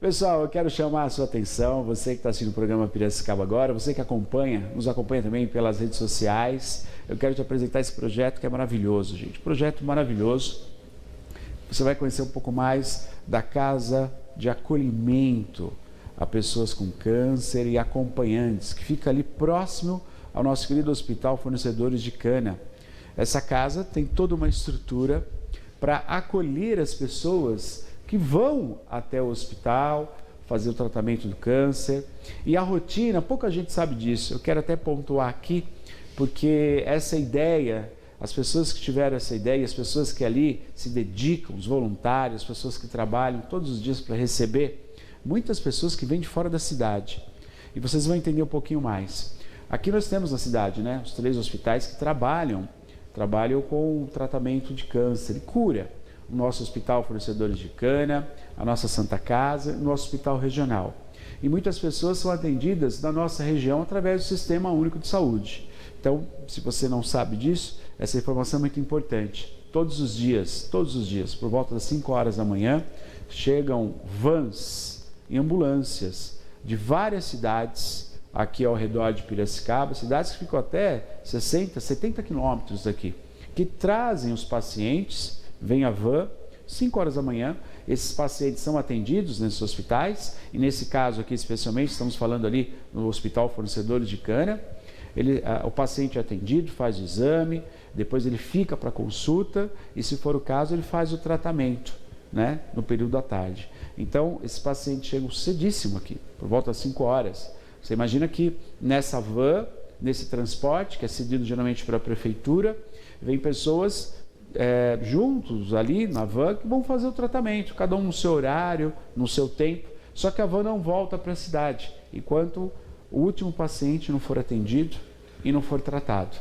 Pessoal, eu quero chamar a sua atenção, você que está assistindo o programa Piracicaba Agora, você que nos acompanha também pelas redes sociais. Eu quero te apresentar esse projeto que é maravilhoso, gente. Projeto maravilhoso. Você vai conhecer um pouco mais da Casa de Acolhimento a pessoas com câncer e acompanhantes, que fica ali próximo ao nosso querido Hospital Fornecedores de Cana. Essa casa tem toda uma estrutura para acolher as pessoas que vão até o hospital fazer o tratamento do câncer. E a rotina, pouca gente sabe disso. Eu quero até pontuar aqui, porque essa ideia, as pessoas que tiveram essa ideia, as pessoas que ali se dedicam, os voluntários, as pessoas que trabalham todos os dias para receber, muitas pessoas que vêm de fora da cidade. E vocês vão entender um pouquinho mais. Aqui nós temos na cidade, né, os 3 hospitais que trabalham com o tratamento de câncer e cura. O nosso Hospital Fornecedores de Cana, a nossa Santa Casa, o nosso Hospital Regional. E muitas pessoas são atendidas na nossa região através do Sistema Único de Saúde. Então, se você não sabe disso, essa informação é muito importante. Todos os dias, por volta das 5 horas da manhã, chegam vans e ambulâncias de várias cidades aqui ao redor de Piracicaba, cidades que ficam até 60, 70 quilômetros daqui, que trazem os pacientes, vem a van, 5 horas da manhã, esses pacientes são atendidos nesses hospitais, e nesse caso aqui especialmente, estamos falando ali no Hospital Fornecedores de Cana, o paciente é atendido, faz o exame, depois ele fica para consulta, e se for o caso, ele faz o tratamento, né, no período da tarde. Então, esses pacientes chegam cedíssimo aqui, por volta das 5 horas. Você imagina que nessa van, nesse transporte, que é cedido geralmente para a prefeitura, vem pessoas juntos ali na van que vão fazer o tratamento, cada um no seu horário, no seu tempo, só que a van não volta para a cidade, enquanto o último paciente não for atendido e não for tratado.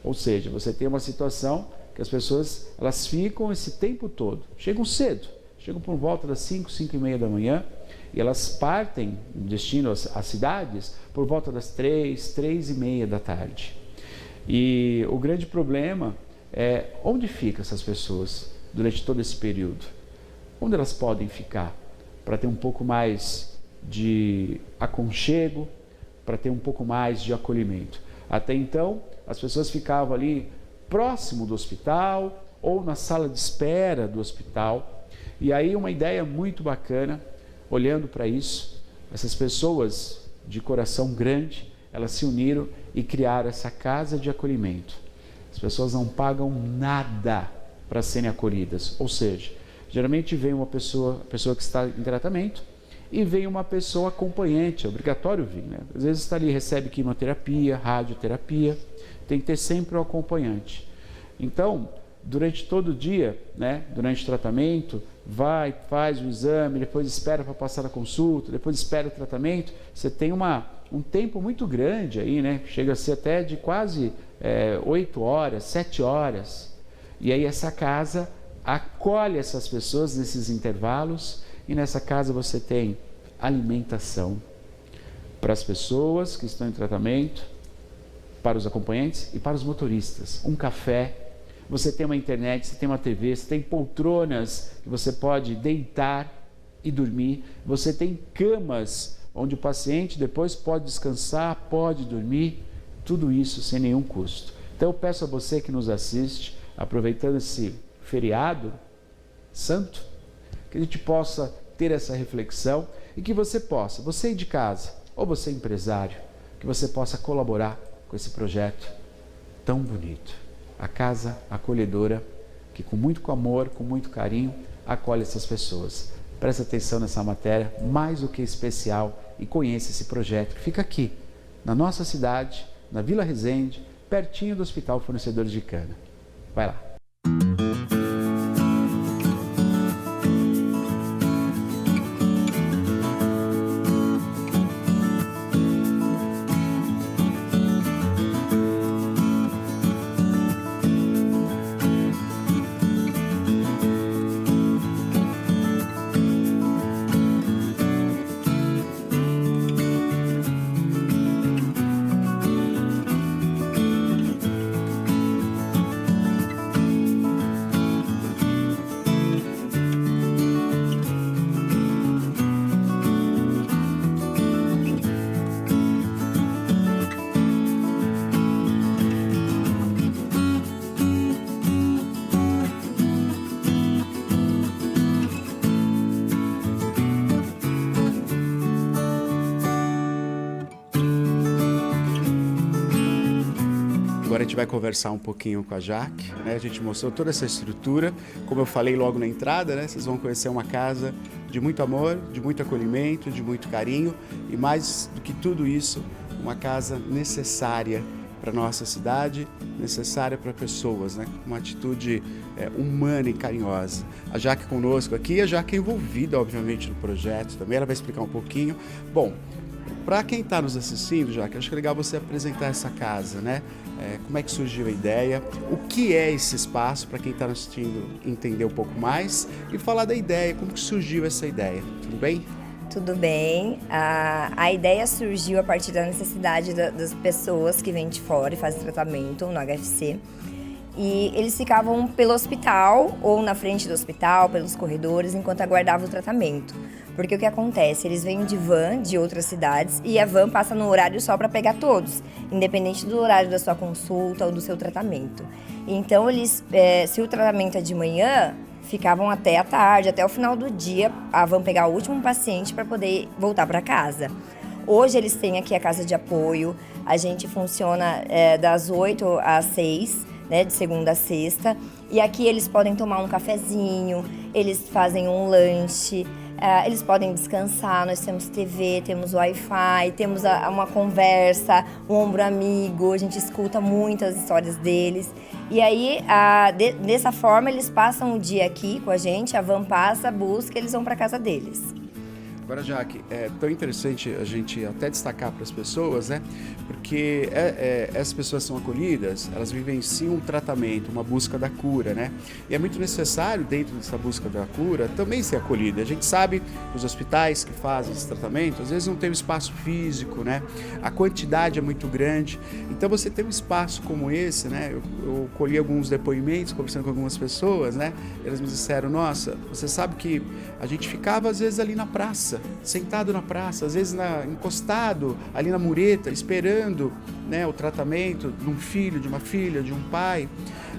Ou seja, você tem uma situação que as pessoas elas ficam esse tempo todo, chegam cedo, chegam por volta das 5, 5 e meia da manhã, e elas partem, destino às cidades, por volta das 3, 3 e meia da tarde. E o grande problema é onde ficam essas pessoas durante todo esse período? Onde elas podem ficar? Para ter um pouco mais de aconchego, para ter um pouco mais de acolhimento. Até então, as pessoas ficavam ali próximo do hospital ou na sala de espera do hospital. E aí uma ideia muito bacana, olhando para isso, essas pessoas de coração grande, elas se uniram e criaram essa casa de acolhimento. As pessoas não pagam nada para serem acolhidas, ou seja, geralmente vem a pessoa que está em tratamento e vem uma pessoa acompanhante, é obrigatório vir, né? Às vezes está ali, recebe quimioterapia, radioterapia, tem que ter sempre um acompanhante. Então, durante todo o dia, né, durante o tratamento, vai, faz o exame, depois espera para passar a consulta, depois espera o tratamento, você tem um tempo muito grande aí, né? Chega a ser até de quase 8 horas, 7 horas. E aí essa casa acolhe essas pessoas nesses intervalos, e nessa casa você tem alimentação para as pessoas que estão em tratamento, para os acompanhantes e para os motoristas. Um café, você tem uma internet, você tem uma TV, você tem poltronas que você pode deitar e dormir, você tem camas onde o paciente depois pode descansar, pode dormir, tudo isso sem nenhum custo. Então eu peço a você que nos assiste, aproveitando esse feriado santo, que a gente possa ter essa reflexão e que você aí de casa, ou você empresário, que você possa colaborar com esse projeto tão bonito. A casa acolhedora, que com muito amor, com muito carinho, acolhe essas pessoas. Preste atenção nessa matéria, mais do que especial, e conheça esse projeto que fica aqui, na nossa cidade, na Vila Resende, pertinho do Hospital Fornecedores de Cana. Vai lá. Agora a gente vai conversar um pouquinho com a Jaque, né? A gente mostrou toda essa estrutura, como eu falei logo na entrada, né? Vocês vão conhecer uma casa de muito amor, de muito acolhimento, de muito carinho e mais do que tudo isso, uma casa necessária para nossa cidade, necessária para pessoas, né? Uma atitude humana e carinhosa. A Jaque conosco aqui, a Jaque é envolvida, obviamente, no projeto também, ela vai explicar um pouquinho. Bom, para quem está nos assistindo, Jaque, acho que é legal você apresentar essa casa, né? Como é que surgiu a ideia, o que é esse espaço, para quem está nos assistindo entender um pouco mais, e falar da ideia, como que surgiu essa ideia, tudo bem? Tudo bem. A ideia surgiu a partir da necessidade das pessoas que vêm de fora e fazem tratamento no HFC. E eles ficavam pelo hospital ou na frente do hospital, pelos corredores, enquanto aguardavam o tratamento. Porque o que acontece? Eles vêm de van de outras cidades e a van passa no horário só para pegar todos, independente do horário da sua consulta ou do seu tratamento. Então, eles, se o tratamento é de manhã, ficavam até a tarde, até o final do dia, vão pegar o último paciente para poder voltar para casa. Hoje eles têm aqui a casa de apoio, a gente funciona das 8 às 6, né, de segunda a sexta, e aqui eles podem tomar um cafezinho, eles fazem um lanche, eles podem descansar, nós temos TV, temos Wi-Fi, temos uma conversa, um ombro amigo, a gente escuta muitas histórias deles. E aí, dessa forma, eles passam o dia aqui com a gente, a van passa, busca, eles vão para casa deles. Agora, Jaque, é tão interessante a gente até destacar para as pessoas, né? Porque essas pessoas são acolhidas, elas vivenciam um tratamento, uma busca da cura, né? E é muito necessário, dentro dessa busca da cura, também ser acolhida. A gente sabe que os hospitais que fazem esse tratamento, às vezes não tem um espaço físico, né? A quantidade é muito grande. Então, você tem um espaço como esse, né? Eu colhi alguns depoimentos, conversando com algumas pessoas, né? Elas me disseram, nossa, você sabe que a gente ficava, às vezes, ali na praça, sentado na praça, às vezes encostado ali na mureta, esperando, né, o tratamento de um filho, de uma filha, de um pai.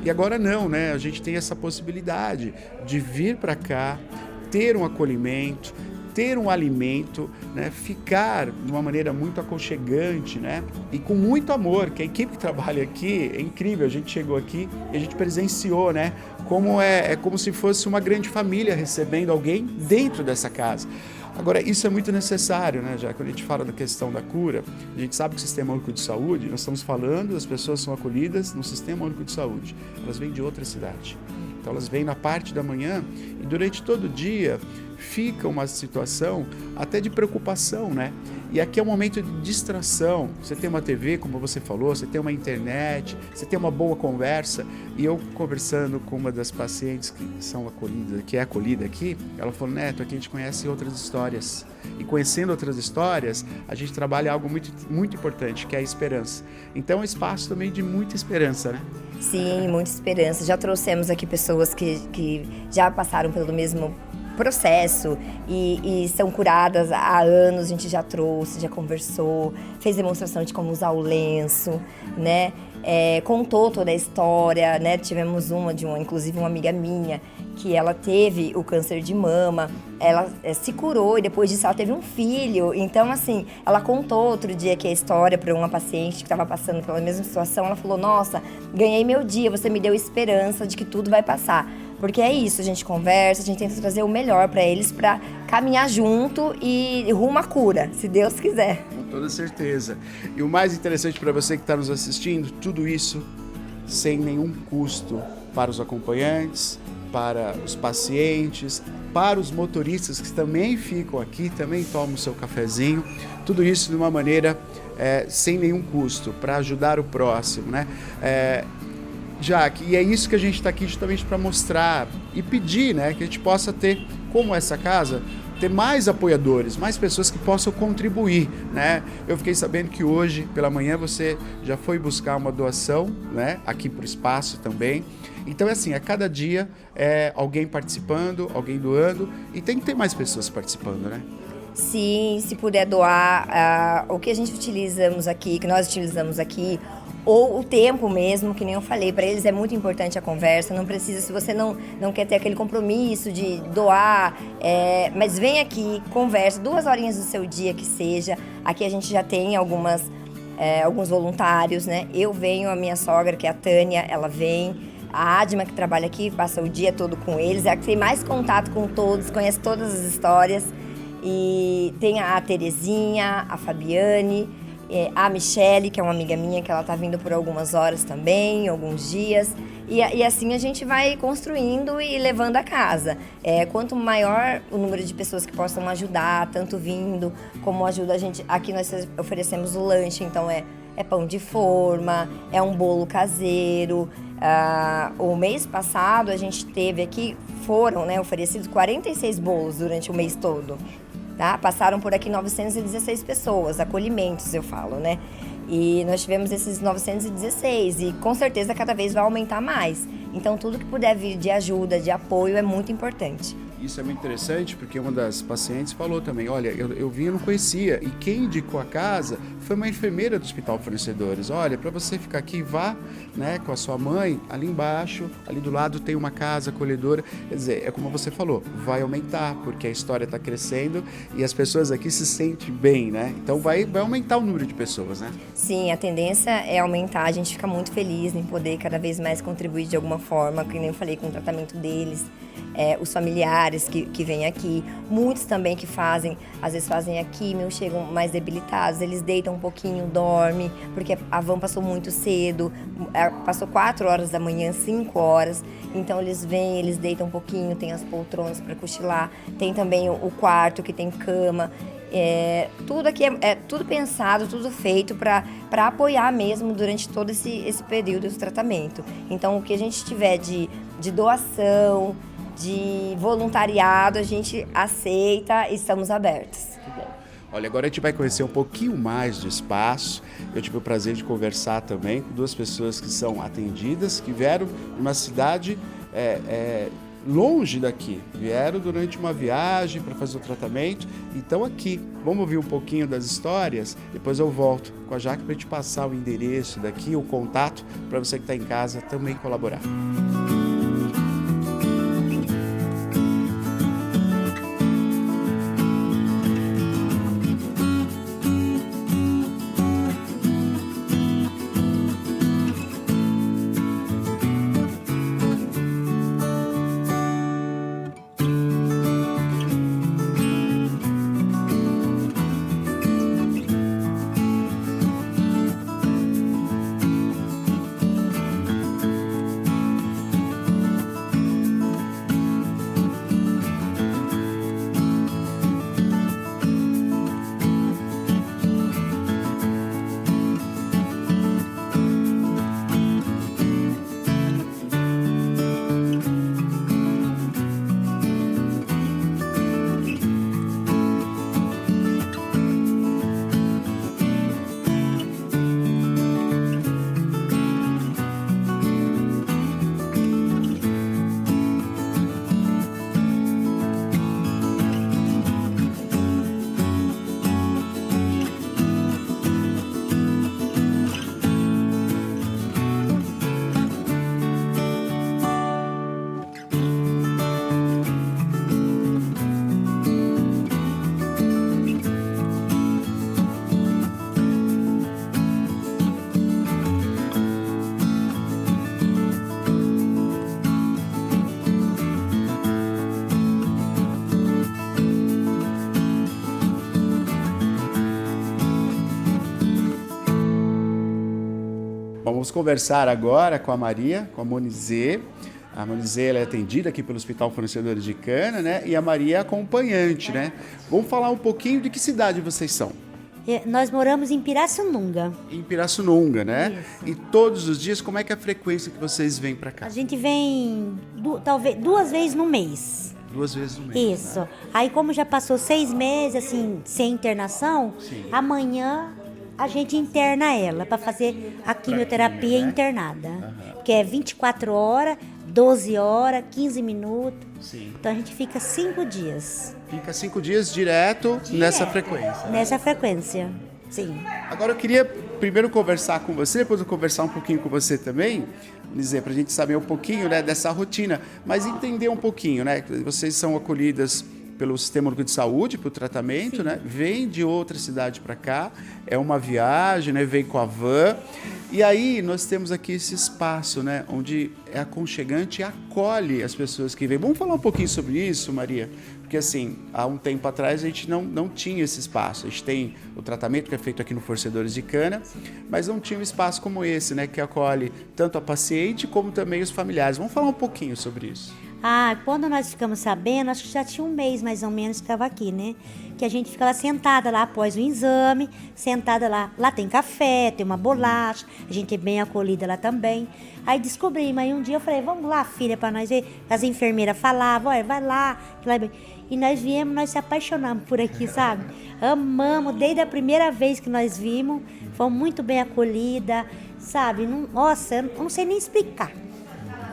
E agora não, né? A gente tem essa possibilidade de vir para cá, ter um acolhimento, ter um alimento, né, ficar de uma maneira muito aconchegante, né, e com muito amor, que a equipe que trabalha aqui é incrível. A gente chegou aqui e a gente presenciou, né, como é como se fosse uma grande família recebendo alguém dentro dessa casa. Agora, isso é muito necessário, né? Já quando a gente fala da questão da cura, a gente sabe que o Sistema Único de Saúde, nós estamos falando, as pessoas são acolhidas no Sistema Único de Saúde, elas vêm de outra cidade. Então, elas vêm na parte da manhã e durante todo o dia fica uma situação até de preocupação, né? E aqui é um momento de distração. Você tem uma TV, como você falou, você tem uma internet, você tem uma boa conversa. E eu conversando com uma das pacientes que são acolhidas, que é acolhida aqui, ela falou, Neto, aqui a gente conhece outras histórias. E conhecendo outras histórias, a gente trabalha algo muito, muito importante, que é a esperança. Então é um espaço também de muita esperança, né? Sim, muita esperança. Já trouxemos aqui pessoas que já passaram pelo mesmo processo e são curadas há anos. A gente já trouxe, já conversou, fez demonstração de como usar o lenço, né? Contou toda a história, né? Tivemos inclusive uma amiga minha, que ela teve o câncer de mama, ela se curou e depois disso ela teve um filho. Então, assim, ela contou outro dia aqui a história para uma paciente que estava passando pela mesma situação. Ela falou, nossa, ganhei meu dia, você me deu esperança de que tudo vai passar. Porque é isso, a gente conversa, a gente tenta trazer o melhor para eles, para caminhar junto e rumo à cura, se Deus quiser. Com toda certeza. E o mais interessante para você que está nos assistindo, tudo isso sem nenhum custo para os acompanhantes, para os pacientes, para os motoristas que também ficam aqui, também tomam o seu cafezinho, tudo isso de uma maneira sem nenhum custo, para ajudar o próximo, né? Jaque, e é isso que a gente está aqui justamente para mostrar e pedir, né, que a gente possa ter, como essa casa, ter mais apoiadores, mais pessoas que possam contribuir, né? Eu fiquei sabendo que hoje, pela manhã, você já foi buscar uma doação, né, aqui para o espaço também. Então é assim, a cada dia alguém participando, alguém doando, e tem que ter mais pessoas participando, né? Sim, se puder doar o que nós utilizamos aqui, ou o tempo mesmo, que nem eu falei, para eles é muito importante a conversa, não precisa, se você não quer ter aquele compromisso de doar, mas vem aqui, conversa, 2 horinhas do seu dia que seja. Aqui a gente já tem algumas alguns voluntários, né? Eu venho, a minha sogra, que é a Tânia, ela vem. A Adma, que trabalha aqui, passa o dia todo com eles, é a que tem mais contato com todos, conhece todas as histórias. E tem a Terezinha, a Fabiane, a Michele, que é uma amiga minha, que ela tá vindo por algumas horas também, alguns dias. E assim a gente vai construindo e levando a casa. Quanto maior o número de pessoas que possam ajudar, tanto vindo como ajuda a gente. Aqui nós oferecemos o lanche, então é pão de forma, é um bolo caseiro. O mês passado a gente teve aqui, foram, né, oferecidos 46 bolos durante o mês todo. Tá? Passaram por aqui 916 pessoas, acolhimentos eu falo, né? E nós tivemos esses 916 e com certeza cada vez vai aumentar mais. Então tudo que puder vir de ajuda, de apoio é muito importante. Isso é muito interessante porque uma das pacientes falou também, olha, eu vim e não conhecia, e quem indicou a casa foi uma enfermeira do Hospital Fornecedores. Olha, para você ficar aqui, vá, né, com a sua mãe, ali embaixo, ali do lado tem uma casa acolhedora. Quer dizer, é como você falou, vai aumentar, porque a história está crescendo e as pessoas aqui se sentem bem, né? Então vai aumentar o número de pessoas, né? Sim, a tendência é aumentar, a gente fica muito feliz em poder cada vez mais contribuir de alguma forma, que nem eu falei, com o tratamento deles. Os familiares que vêm aqui, muitos também que fazem, às vezes fazem a químio, chegam mais debilitados, eles deitam um pouquinho, dormem, porque a van passou muito cedo, passou 4 horas da manhã, 5 horas, então eles vêm, eles deitam um pouquinho, tem as poltronas para cochilar, tem também o quarto que tem cama. Tudo aqui é tudo pensado, tudo feito para apoiar mesmo durante todo esse período do tratamento. Então, o que a gente tiver de doação, de voluntariado, a gente aceita e estamos abertos. Muito bom. Olha, agora a gente vai conhecer um pouquinho mais do espaço. Eu tive o prazer de conversar também com 2 pessoas que são atendidas, que vieram de uma cidade longe daqui, vieram durante uma viagem para fazer o tratamento, então aqui, vamos ouvir um pouquinho das histórias, depois eu volto com a Jaque para a gente passar o endereço daqui, o contato, para você que está em casa também colaborar. Vamos conversar agora com a Maria, com a Monizê. A Monizê ela é atendida aqui pelo Hospital Fornecedores de Cana, né? E a Maria é acompanhante, né? Vamos falar um pouquinho de que cidade vocês são. Nós moramos em Pirassununga. Em Pirassununga, né? Isso. E todos os dias, como é que é a frequência que vocês vêm para cá? A gente vem talvez 2 vezes no mês. 2 vezes no mês. Isso. Né? Aí como já passou 6 meses, assim, sem internação, Sim. Amanhã a gente interna ela para fazer a quimioterapia, né? Internada. Que é 24 horas, 12 horas, 15 minutos. Sim. Então a gente fica 5 dias. Fica 5 dias direto nessa frequência. Nessa frequência, sim. Agora eu queria primeiro conversar com você, depois eu conversar um pouquinho com você também, dizer, para a gente saber um pouquinho, né, dessa rotina, mas entender um pouquinho, né? Vocês são acolhidas pelo Sistema Único de Saúde, para o tratamento, né? Vem de outra cidade para cá, é uma viagem, né? Vem com a van. E aí nós temos aqui esse espaço, né? Onde é aconchegante e acolhe as pessoas que vêm. Vamos falar um pouquinho sobre isso, Maria? Porque assim, há um tempo atrás a gente não tinha esse espaço. A gente tem o tratamento que é feito aqui no Forcedores de Cana, mas não tinha um espaço como esse, né? Que acolhe tanto a paciente como também os familiares. Vamos falar um pouquinho sobre isso. Quando nós ficamos sabendo, acho que já tinha um mês mais ou menos que estava aqui, né? Que a gente ficava sentada lá após o exame, sentada lá. Lá tem café, tem uma bolacha, a gente é bem acolhida lá também. Aí descobrimos, aí um dia eu falei, vamos lá, filha, para nós ver. As enfermeiras falavam, olha, vai lá, que lá é bem. E nós viemos, nós se apaixonamos por aqui, sabe? Amamos, desde a primeira vez que nós vimos, fomos muito bem acolhida, sabe? Nossa, eu não sei nem explicar.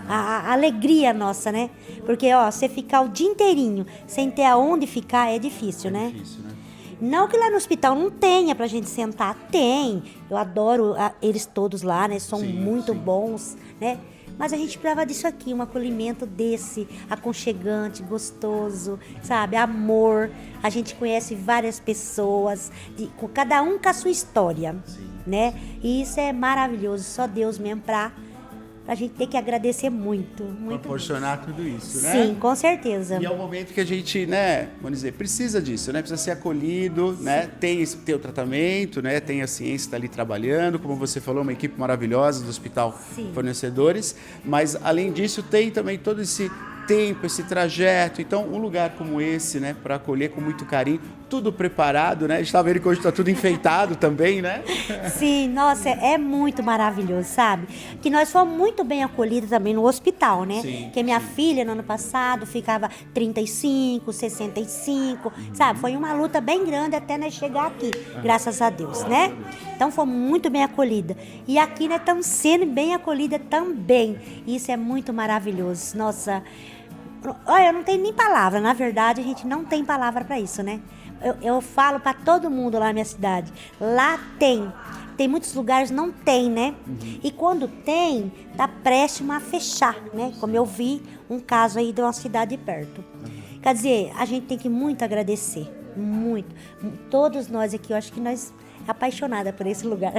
A alegria nossa, né? Porque, você ficar o dia inteirinho sem ter aonde ficar é difícil, né? Difícil, né? Não que lá no hospital não tenha pra gente sentar, tem. Eu adoro eles todos lá, né? São muito bons, né? Mas a gente precisava disso aqui, um acolhimento desse, aconchegante, gostoso, sabe? Amor. A gente conhece várias pessoas, cada um com a sua história, né? E isso é maravilhoso, só Deus mesmo pra gente ter que agradecer muito. Proporcionar tudo isso, né? Sim, com certeza. E é o momento que a gente, né, vamos dizer, precisa disso, né? Precisa ser acolhido, né? Tem o tratamento, né? Tem a ciência que está ali trabalhando, como você falou, uma equipe maravilhosa do Hospital Fornecedores, mas além disso tem também todo esse tempo, esse trajeto. Então, um lugar como esse, né, para acolher com muito carinho, tudo preparado, né? A gente está vendo que hoje está tudo enfeitado também, né? Sim, nossa, é muito maravilhoso, sabe? Que nós fomos muito bem acolhidos também no hospital, né? Que minha filha, no ano passado, ficava 35, 65, sabe? Foi uma luta bem grande até nós chegar aqui, graças a Deus, né? Então, fomos muito bem acolhidas. E aqui, né, estamos sendo bem acolhidas também. Isso é muito maravilhoso. Nossa, olha, eu não tenho nem palavra. Na verdade, a gente não tem palavra para isso, né? Eu falo para todo mundo lá na minha cidade. Lá tem. Tem muitos lugares não tem, né? E quando tem, tá prestes a fechar, né? Como eu vi um caso aí de uma cidade perto. Quer dizer, a gente tem que muito agradecer. Muito. Todos nós aqui, eu acho que nós apaixonada por esse lugar.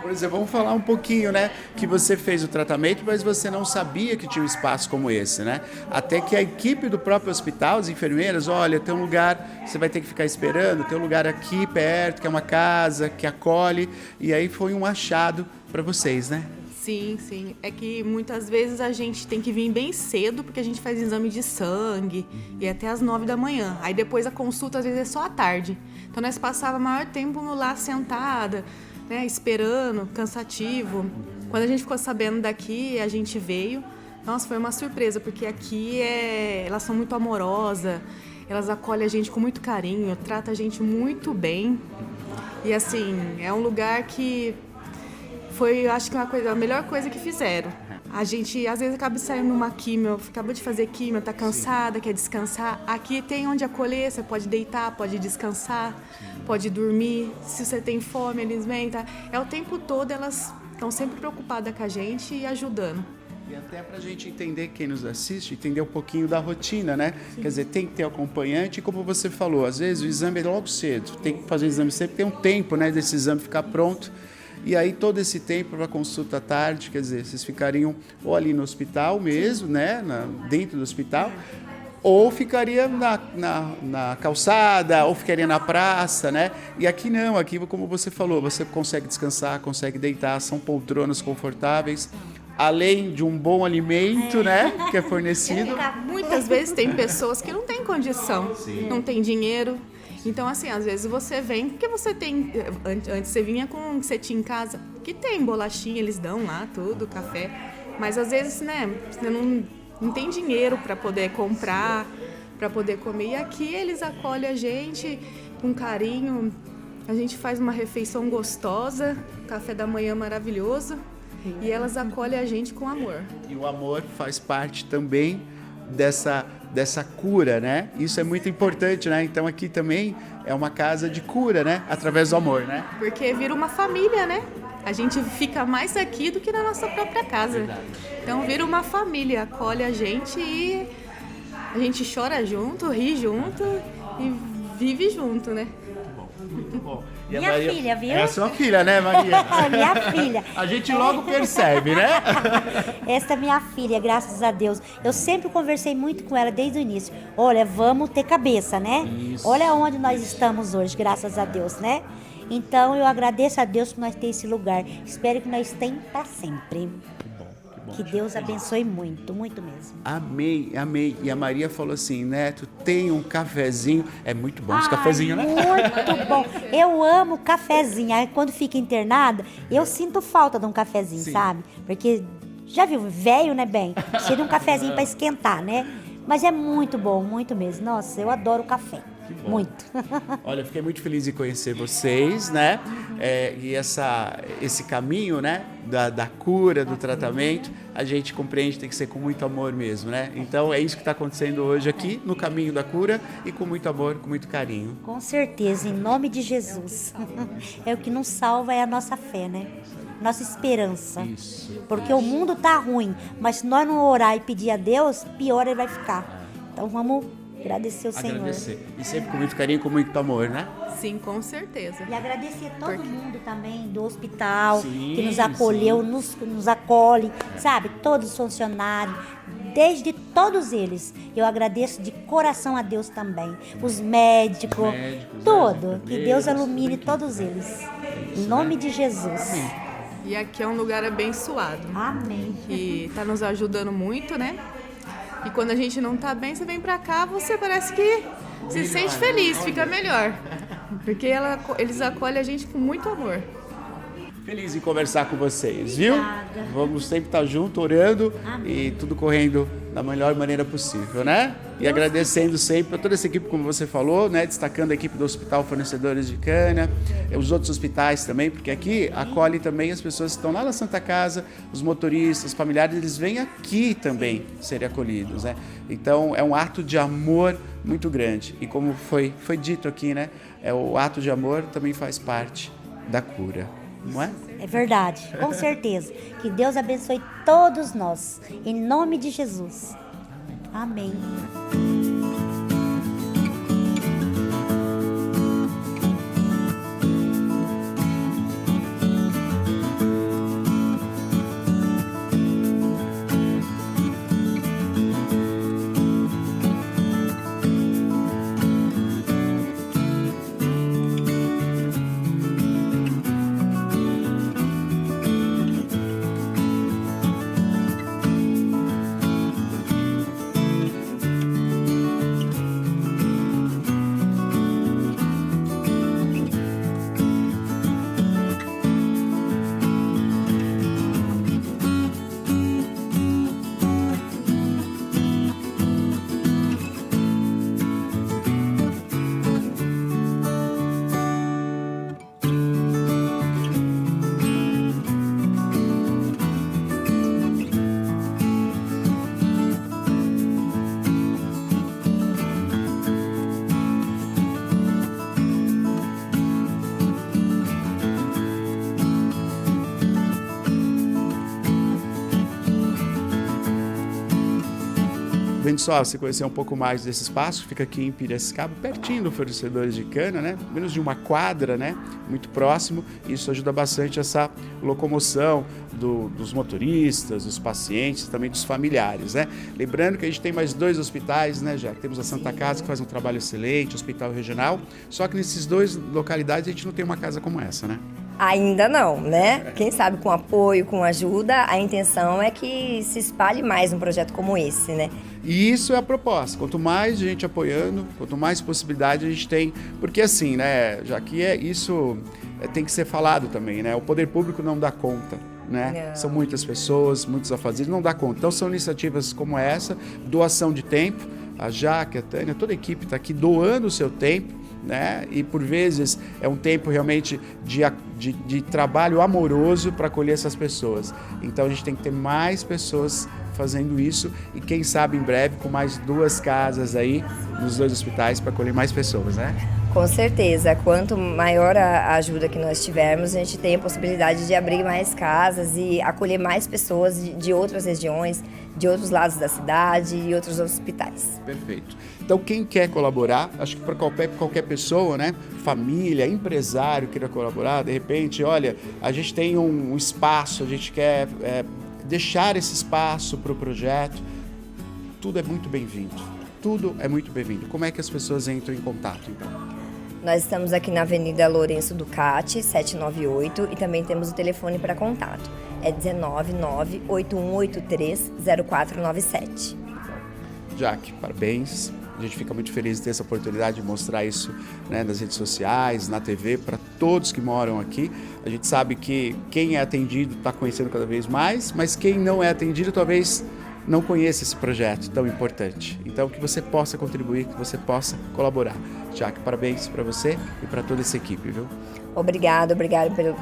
Por exemplo, vamos falar um pouquinho, né? Que você fez o tratamento, mas você não sabia que tinha um espaço como esse, né? Até que a equipe do próprio hospital, as enfermeiras, olha, tem um lugar, você vai ter que ficar esperando, tem um lugar aqui perto, que é uma casa, que acolhe, e aí foi um achado para vocês, né? Sim, sim. É que muitas vezes a gente tem que vir bem cedo, porque a gente faz exame de sangue e até às 9 da manhã. Aí depois a consulta às vezes é só à tarde. Então nós passávamos o maior tempo lá sentada, né, esperando, cansativo. Quando a gente ficou sabendo daqui, a gente veio. Nossa, foi uma surpresa, porque aqui elas são muito amorosas, elas acolhem a gente com muito carinho, tratam a gente muito bem. E assim, é um lugar que foi, acho que a melhor coisa que fizeram. A gente, às vezes, acaba saindo numa químio, acabou de fazer químio, tá cansada, quer descansar. Aqui tem onde acolher, você pode deitar, pode descansar, pode dormir. Se você tem fome, eles vêm, tá? É o tempo todo, elas estão sempre preocupadas com a gente e ajudando. E até para a gente entender, quem nos assiste, entender um pouquinho da rotina, né? Quer dizer, tem que ter acompanhante, e como você falou, às vezes o exame é logo cedo, tem que fazer o exame sempre, tem um tempo, né, desse exame ficar pronto. E aí todo esse tempo para consulta à tarde, quer dizer, vocês ficariam ou ali no hospital mesmo, né, dentro do hospital, ou ficaria na calçada, ou ficaria na praça, né? E aqui não, aqui como você falou, você consegue descansar, consegue deitar, são poltronas confortáveis, além de um bom alimento, né, que é fornecido. Muitas vezes tem pessoas que não têm condição, não têm dinheiro. Então, assim, às vezes você vem porque você tem... Antes você vinha com o que você tinha em casa, que tem bolachinha, eles dão lá tudo, café. Mas às vezes, né, você não tem dinheiro para poder comprar, para poder comer. E aqui eles acolhem a gente com carinho. A gente faz uma refeição gostosa, café da manhã maravilhoso. E elas acolhem a gente com amor. E o amor faz parte também dessa cura, né? Isso é muito importante, né? Então aqui também é uma casa de cura, né? Através do amor, né? Porque vira uma família, né? A gente fica mais aqui do que na nossa própria casa. Verdade. Então vira uma família, acolhe a gente e A gente chora junto, ri junto e vive junto, né? Muito bom. E Minha filha, viu? É a sua filha, né, Maria? É minha filha. A gente logo percebe, né? Essa é minha filha, graças a Deus. Eu sempre conversei muito com ela desde o início. Olha, vamos ter cabeça, né? Isso. Olha onde nós estamos hoje, graças a Deus, né? Então eu agradeço a Deus por nós ter esse lugar. Espero que nós tenhamos para sempre. Que Deus abençoe muito, muito mesmo. Amei, amei. E a Maria falou assim, Neto, tem um cafezinho. É muito bom esse cafezinho, né? Muito bom. Eu amo cafezinho. Aí quando fica internada, eu sinto falta de um cafezinho, Sim. sabe? Porque, já viu, velho, né, bem? Precisa de um cafezinho para esquentar, né? Mas é muito bom, muito mesmo. Nossa, eu adoro café. Muito. Olha, eu fiquei muito feliz de conhecer vocês, né? E esse caminho, né? Da cura, do tratamento, a gente compreende que tem que ser com muito amor mesmo, né? Então é isso que está acontecendo hoje aqui, no caminho da cura e com muito amor, com muito carinho. Com certeza, em nome de Jesus. É o que nos salva, é a nossa fé, né? Nossa esperança. Isso. Porque o mundo tá ruim, mas se nós não orar e pedir a Deus, pior ele vai ficar. Então vamos agradecer o Senhor. Agradecer. E sempre com muito carinho, com muito amor, né? Sim, com certeza. E agradecer a todo mundo também do hospital, Sim, que nos acolheu, nos acolhe, sabe? Todos os funcionários, desde todos eles. Eu agradeço de coração a Deus também. Os médicos, tudo. né? Que Deus ilumine todos eles. Em nome de Jesus. E aqui é um lugar abençoado, Amém. que tá nos ajudando muito, né? E quando a gente não tá bem, você vem pra cá, você parece que se sente feliz, fica melhor. Porque eles acolhem a gente com muito amor. Feliz em conversar com vocês, viu? Obrigada. Vamos sempre estar junto, orando Amém. e tudo correndo da melhor maneira possível, né? E agradecendo sempre a toda essa equipe, como você falou, né? Destacando a equipe do Hospital Fornecedores de Cana, os outros hospitais também, porque aqui acolhe também as pessoas que estão lá na Santa Casa, os motoristas, os familiares, eles vêm aqui também serem acolhidos, né? Então é um ato de amor muito grande. E como foi dito aqui, né? O ato de amor também faz parte da cura. Não é? É verdade, com certeza. Que Deus abençoe todos nós. Em nome de Jesus. Amém. Vendo só, você conhecer um pouco mais desse espaço, fica aqui em Piracicaba, pertinho do Fornecedores de Cana, né? Menos de uma quadra, né? Muito próximo. Isso ajuda bastante essa locomoção dos motoristas, dos pacientes, também dos familiares, né? Lembrando que a gente tem mais 2 hospitais, né? Já temos a Santa Casa, que faz um trabalho excelente, Hospital Regional. Só que nesses 2 localidades a gente não tem uma casa como essa, né? Ainda não, né? Quem sabe com apoio, com ajuda, a intenção é que se espalhe mais um projeto como esse, né? E isso é a proposta. Quanto mais gente apoiando, quanto mais possibilidade a gente tem. Porque assim, né? Já que isso tem que ser falado também, né? O poder público não dá conta, né? Não. São muitas pessoas, muitos afazeres, não dá conta. Então são iniciativas como essa, doação de tempo. A Jaque, a Tânia, toda a equipe está aqui doando o seu tempo, né? E por vezes é um tempo realmente de trabalho amoroso para acolher essas pessoas. Então a gente tem que ter mais pessoas fazendo isso e quem sabe em breve com mais 2 casas aí nos 2 hospitais para acolher mais pessoas, né? Com certeza, quanto maior a ajuda que nós tivermos, a gente tem a possibilidade de abrir mais casas e acolher mais pessoas de outras regiões, de outros lados da cidade e outros hospitais. Perfeito. Então, quem quer colaborar, acho que para qualquer pessoa, né? Família, empresário queira colaborar, de repente, olha, a gente tem um espaço, a gente quer deixar esse espaço para o projeto, tudo é muito bem-vindo. Tudo é muito bem-vindo. Como é que as pessoas entram em contato, então? Nós estamos aqui na Avenida Lourenço Ducati, 798, e também temos o telefone para contato. É 199-8183-0497. Jaque, parabéns. A gente fica muito feliz de ter essa oportunidade de mostrar isso, né, nas redes sociais, na TV, para todos que moram aqui. A gente sabe que quem é atendido está conhecendo cada vez mais, mas quem não é atendido talvez não conheça esse projeto tão importante. Então, que você possa contribuir, que você possa colaborar. Jaque, parabéns para você e para toda essa equipe, viu? Obrigado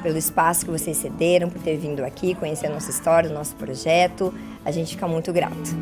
pelo espaço que vocês cederam, por ter vindo aqui, conhecer a nossa história, o nosso projeto. A gente fica muito grato.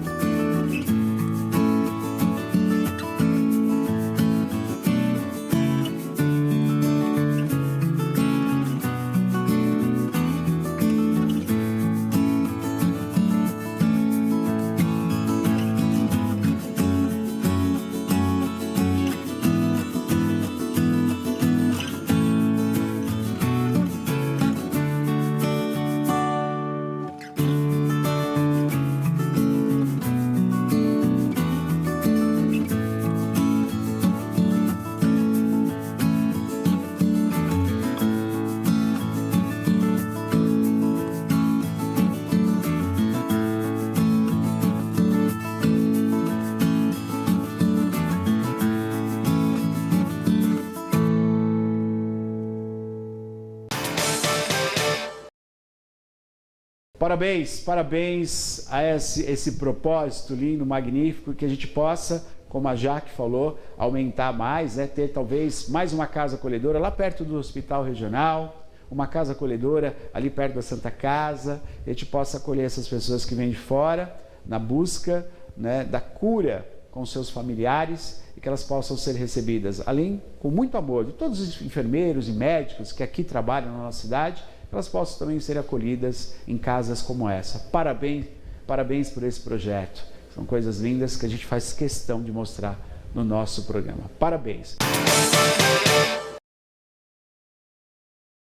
Parabéns a esse propósito lindo, magnífico, que a gente possa, como a Jaque falou, aumentar mais, né? Ter talvez mais uma casa acolhedora lá perto do hospital regional, uma casa acolhedora ali perto da Santa Casa, e a gente possa acolher essas pessoas que vêm de fora na busca, né, da cura com seus familiares e que elas possam ser recebidas, além com muito amor de todos os enfermeiros e médicos que aqui trabalham na nossa cidade, elas possam também ser acolhidas em casas como essa. Parabéns por esse projeto. São coisas lindas que a gente faz questão de mostrar no nosso programa. Parabéns!